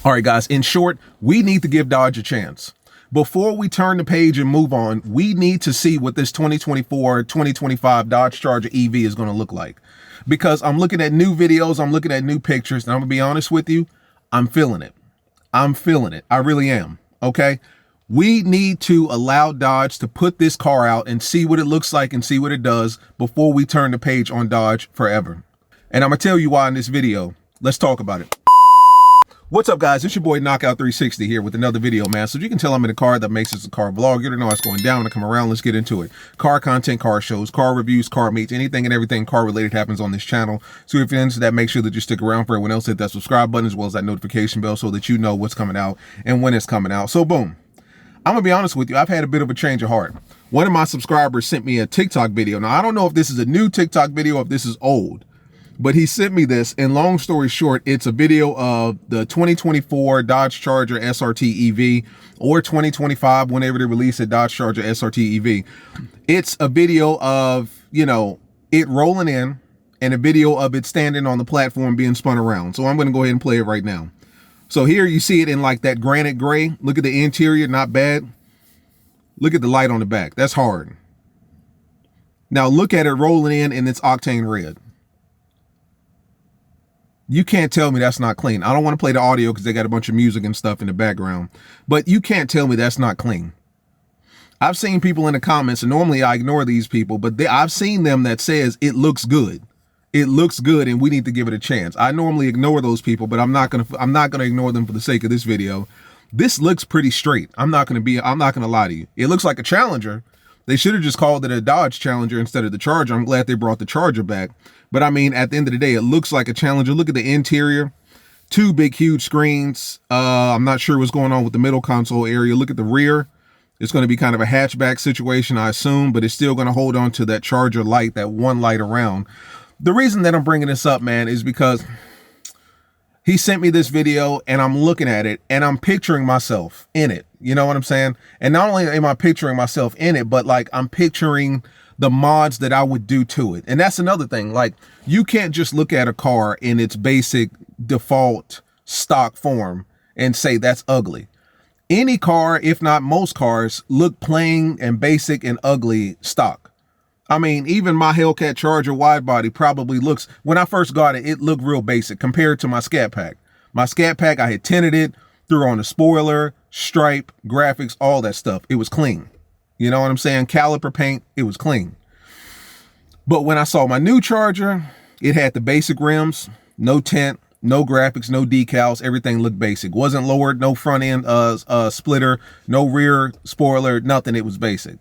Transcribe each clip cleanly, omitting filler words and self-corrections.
All right, guys, in short, we need to give Dodge a chance. Before we turn the page and move on, we need to see what this 2024, 2025 Dodge Charger EV is going to look like. Because I'm looking at new videos, I'm looking at new pictures, and I'm going to be honest with you, I'm feeling it. I'm feeling it. I really am. Okay? We need to allow Dodge to put this car out and see what it looks like and see what it does before we turn the page on Dodge forever. And I'm going to tell you why in this video. Let's talk about it. What's up, guys? It's your boy Knockout 360 here with another video, man. So you can tell I'm in a car that makes this a car vlog. You already know what's going down. To come around, let's get into it. Car content, car shows, car reviews, car meets, anything and everything car related happens on this channel. So if you're into that, make sure that you stick around. For everyone else, hit that subscribe button as well as that notification bell so that you know what's coming out and when it's coming out. So boom, I'm gonna be honest with you, I've had a bit of a change of heart. One of my subscribers sent me a TikTok video. Now I don't know if this is a new TikTok video or if this is old, but he sent me this, and long story short, it's a video of the 2024 Dodge Charger SRT EV, or 2025, whenever they release a Dodge Charger SRT EV. It's a video of, you know, it rolling in, and a video of it standing on the platform being spun around. So I'm gonna go ahead and play it right now. So here you see it in like that granite gray. Look at the interior, not bad. Look at the light on the back, that's hard. Now look at it rolling in its octane red. You can't tell me that's not clean. I don't want to play the audio because they got a bunch of music and stuff in the background, but you can't tell me that's not clean. I've seen people in the comments, and normally I ignore these people, but I've seen them that says it looks good. It looks good and we need to give it a chance. I normally ignore those people, but I'm not going to ignore them for the sake of this video. This looks pretty straight. I'm not going to lie to you. It looks like a Challenger. They should have just called it a Dodge Challenger instead of the Charger. I'm glad they brought the Charger back. But I mean, at the end of the day, it looks like a Challenger. Look at the interior. Two big, huge screens. I'm not sure what's going on with the middle console area. Look at the rear. It's going to be kind of a hatchback situation, I assume, but it's still going to hold on to that Charger light, that one light around. The reason that I'm bringing this up, man, is because he sent me this video and I'm looking at it and I'm picturing myself in it. You know what I'm saying? And not only am I picturing myself in it, but like I'm picturing the mods that I would do to it. And that's another thing. Like, you can't just look at a car in its basic default stock form and say that's ugly. Any car, if not most cars, look plain and basic and ugly stock. I mean, even my Hellcat Charger wide body probably looks, when I first got it, it looked real basic compared to my Scat Pack. My Scat Pack, I had tinted it, threw on a spoiler, stripe, graphics, all that stuff. It was clean. You know what I'm saying? Caliper paint, it was clean. But when I saw my new Charger, it had the basic rims, no tint, no graphics, no decals, everything looked basic. Wasn't lowered, no front end splitter, no rear spoiler, nothing, it was basic.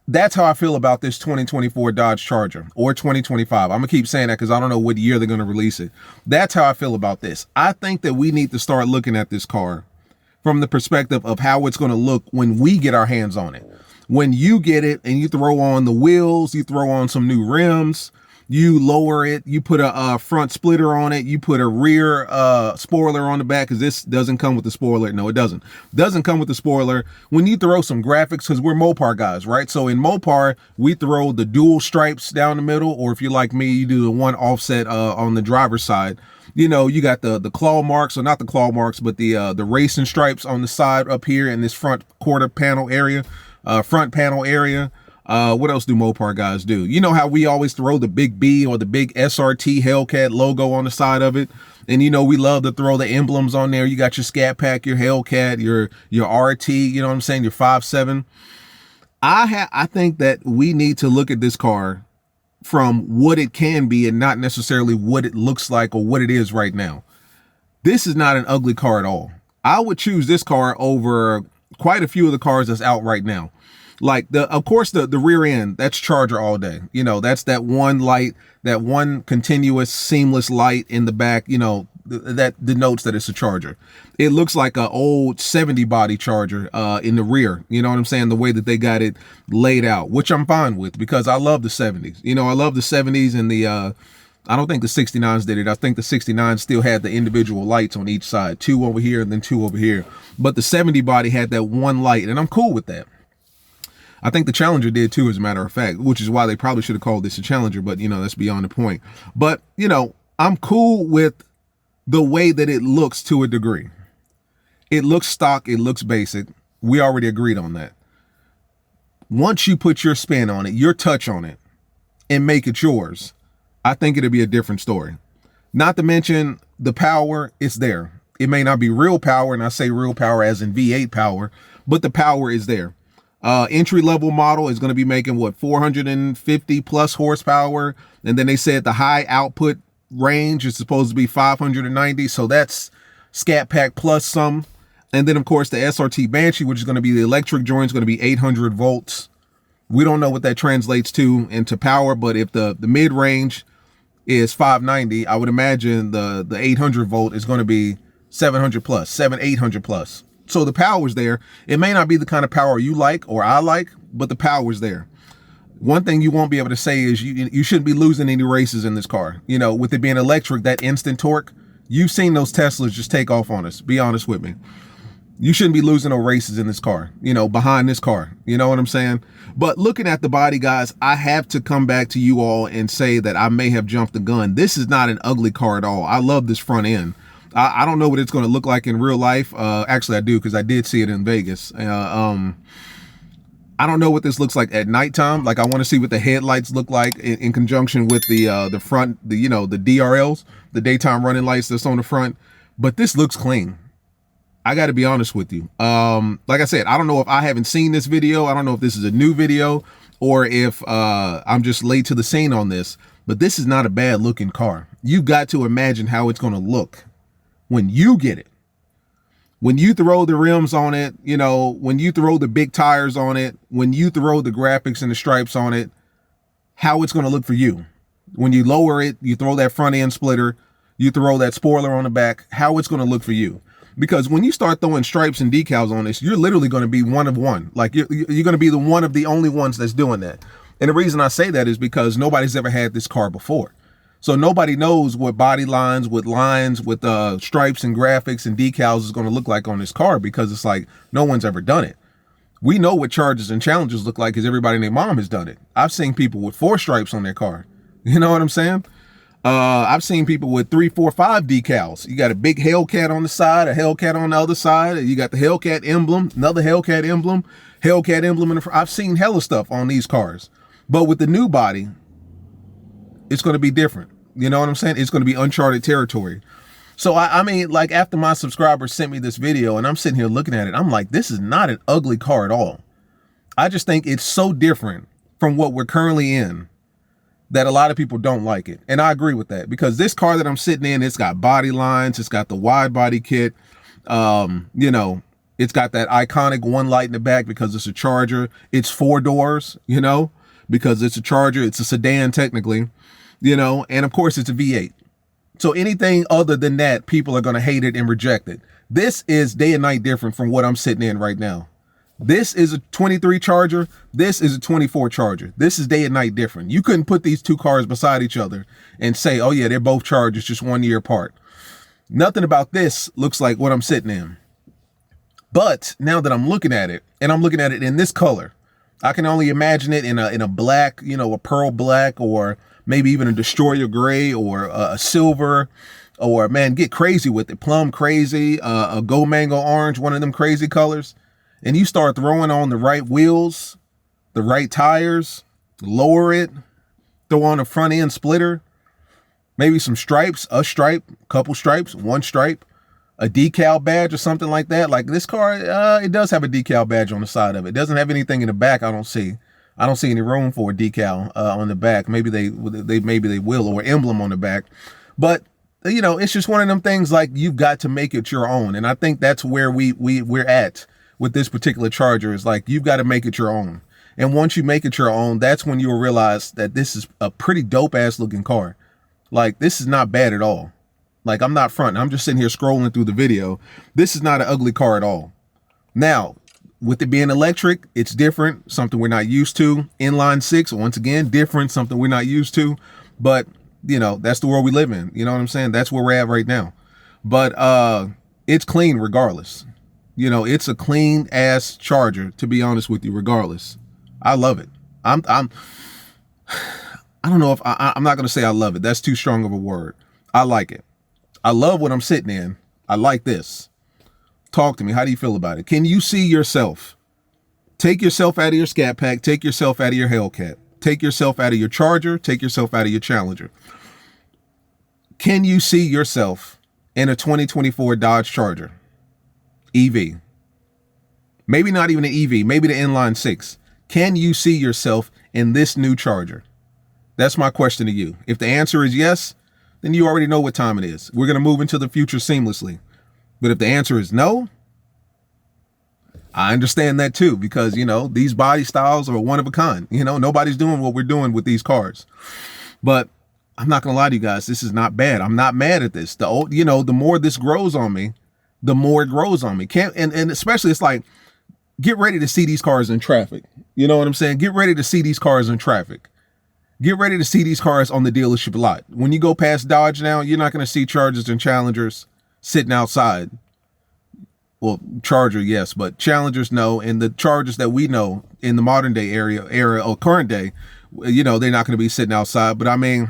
That's how I feel about this 2024 Dodge Charger, or 2025. I'm gonna keep saying that because I don't know what year they're gonna release it. That's how I feel about this. I think that we need to start looking at this car from the perspective of how it's gonna look when we get our hands on it. When you get it and you throw on the wheels, you throw on some new rims, you lower it, you put a front splitter on it, you put a rear spoiler on the back, because this doesn't come with the spoiler. No, it doesn't. Doesn't come with the spoiler. When you throw some graphics, because we're Mopar guys, right? So in Mopar, we throw the dual stripes down the middle, or if you're like me, you do the one offset on the driver's side. You know, you got the claw marks, or not the claw marks, but the racing stripes on the side up here in this front quarter panel area, front panel area. What else do Mopar guys do? You know how we always throw the big B or the big SRT Hellcat logo on the side of it? And you know, we love to throw the emblems on there. You got your Scat Pack, your Hellcat, your RT, you know what I'm saying, your 5.7. I think that we need to look at this car from what it can be and not necessarily what it looks like or what it is right now. This is not an ugly car at all. I would choose this car over quite a few of the cars that's out right now. Like of course the rear end, that's Charger all day. You know, that's that one light, that one continuous seamless light in the back, you know, that denotes that it's a Charger. It looks like an old 70 body Charger in the rear. You know what I'm saying? The way that they got it laid out, which I'm fine with because I love the 70s. You know, I love the 70s and the I don't think the 69s did it. I think the 69s still had the individual lights on each side, two over here and then two over here. But the 70 body had that one light, and I'm cool with that. I think the Challenger did too, as a matter of fact, which is why they probably should have called this a Challenger, but you know, that's beyond the point. But, you know, I'm cool with the way that it looks to a degree. It looks stock, it looks basic. We already agreed on that. Once you put your spin on it, your touch on it, and make it yours, I think it'll be a different story. Not to mention the power, it's there. It may not be real power, and I say real power as in V8 power, but the power is there. Entry level model is going to be making what, 450 plus horsepower, and then they said the high output range is supposed to be 590, so that's Scat Pack plus some. And then of course the SRT Banshee, which is going to be the electric joint, is going to be 800 volts. We don't know what that translates to into power, but if the mid range is 590, I would imagine the 800 volt is going to be 700 plus, 800 plus. So the power is there. It may not be the kind of power you like or I like, but the power is there. One thing you won't be able to say is you shouldn't be losing any races in this car. You know, with it being electric, that instant torque, you've seen those Teslas just take off on us. Be honest with me. You shouldn't be losing no races in this car, you know, behind this car. You know what I'm saying? But looking at the body, guys, I have to come back to you all and say that I may have jumped the gun. This is not an ugly car at all. I love this front end. I don't know what it's going to look like in real life. Actually, I do, because I did see it in Vegas. I don't know what this looks like at nighttime. Like, I want to see what the headlights look like in conjunction with the front, the DRLs, the daytime running lights that's on the front. But this looks clean. I got to be honest with you. Like I said, I don't know if I haven't seen this video. I don't know if this is a new video or if I'm just late to the scene on this, but this is not a bad looking car. You've got to imagine how it's going to look when you get it. When you throw the rims on it, you know, when you throw the big tires on it, when you throw the graphics and the stripes on it, how it's going to look for you. When you lower it, you throw that front end splitter, you throw that spoiler on the back, how it's going to look for you. Because when you start throwing stripes and decals on this, you're literally going to be one of one. Like you're going to be the one of the only ones that's doing that. And the reason I say that is because nobody's ever had this car before. So nobody knows what body lines, with stripes and graphics and decals is going to look like on this car, because it's like no one's ever done it. We know what Chargers and Challengers look like because everybody and their mom has done it. I've seen people with 4 stripes on their car. You know what I'm saying? I've seen people with 3, 4, 5 decals. You got a big Hellcat on the side, a Hellcat on the other side. You got the Hellcat emblem, another Hellcat emblem in the front. I've seen hella stuff on these cars. But with the new body, it's going to be different. You know what I'm saying? It's going to be uncharted territory. So, I mean, like, after my subscribers sent me this video and I'm sitting here looking at it, I'm like, this is not an ugly car at all. I just think it's so different from what we're currently in that a lot of people don't like it. And I agree with that, because this car that I'm sitting in, it's got body lines, it's got the wide body kit, you know, it's got that iconic one light in the back because it's a Charger. It's 4 doors, you know, because it's a Charger. It's a sedan technically, you know, and of course it's a V8. So anything other than that, people are going to hate it and reject it. This is day and night different from what I'm sitting in right now. This is a 23 Charger. This is a 24 Charger. This is day and night different. You couldn't put these two cars beside each other and say, oh yeah, they're both Chargers, just 1 year apart. Nothing about this looks like what I'm sitting in. But now that I'm looking at it, and I'm looking at it in this color, I can only imagine it in a black, you know, a pearl black, or maybe even a destroyer gray, or a silver, or, man, get crazy with it, plum crazy, a go mango orange, one of them crazy colors. And you start throwing on the right wheels, the right tires, lower it, throw on a front end splitter, maybe some stripes, a stripe, couple stripes, one stripe, a decal badge or something like that. Like this car, it does have a decal badge on the side of it. It doesn't have anything in the back. I don't see any room for a decal on the back. Maybe they will, or emblem on the back. But you know, it's just one of them things, like, you've got to make it your own. And I think that's where we're at with this particular Charger, is like, you've got to make it your own. And once you make it your own, that's when you'll realize that this is a pretty dope ass looking car. Like, this is not bad at all. Like, I'm not fronting. I'm just sitting here scrolling through the video. This is not an ugly car at all. Now, with it being electric, it's different, something we're not used to. Inline 6, once again, different, something we're not used to. But, you know, that's the world we live in. You know what I'm saying? That's where we're at right now. But it's clean regardless. You know, it's a clean ass Charger, to be honest with you, regardless. I love it. I don't know if I'm not going to say I love it. That's too strong of a word. I like it. I love what I'm sitting in. I like this. Talk to me. How do you feel about it? Can you see yourself? Take yourself out of your Scat Pack. Take yourself out of your Hellcat. Take yourself out of your Charger. Take yourself out of your Challenger. Can you see yourself in a 2024 Dodge Charger EV? Maybe not even an EV, maybe the Inline 6. Can you see yourself in this new Charger? That's my question to you. If the answer is yes, then you already know what time it is. We're going to move into the future seamlessly. But if the answer is no, I understand that too, because, you know, these body styles are one of a kind. You know, nobody's doing what we're doing with these cars. But I'm not going to lie to you guys. This is not bad. I'm not mad at this. The more this grows on me, the more it grows on me. And especially it's like, get ready to see these cars in traffic. You know what I'm saying? Get ready to see these cars in traffic. Get ready to see these cars on the dealership lot. When you go past Dodge now, you're not going to see Chargers and Challengers sitting outside. Well, Charger, yes, but Challengers, no. And the Chargers that we know in the modern day era or current day, you know, they're not going to be sitting outside. But I mean,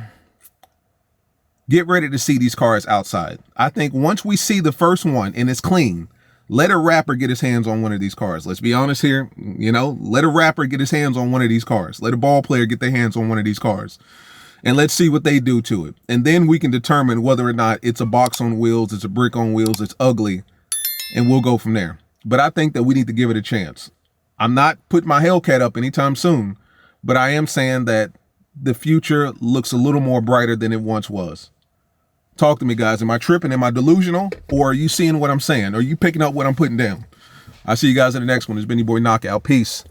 get ready to see these cars outside. I think once we see the first one and it's clean, let a rapper get his hands on one of these cars. Let's be honest here. You know, let a rapper get his hands on one of these cars. Let a ball player get their hands on one of these cars. And let's see what they do to it. And then we can determine whether or not it's a box on wheels, it's a brick on wheels, it's ugly. And we'll go from there. But I think that we need to give it a chance. I'm not putting my Hellcat up anytime soon, but I am saying that the future looks a little more brighter than it once was. Talk to me, guys. Am I tripping? Am I delusional? Or are you seeing what I'm saying? Are you picking up what I'm putting down? I'll see you guys in the next one. It's been your boy Knockout. Peace.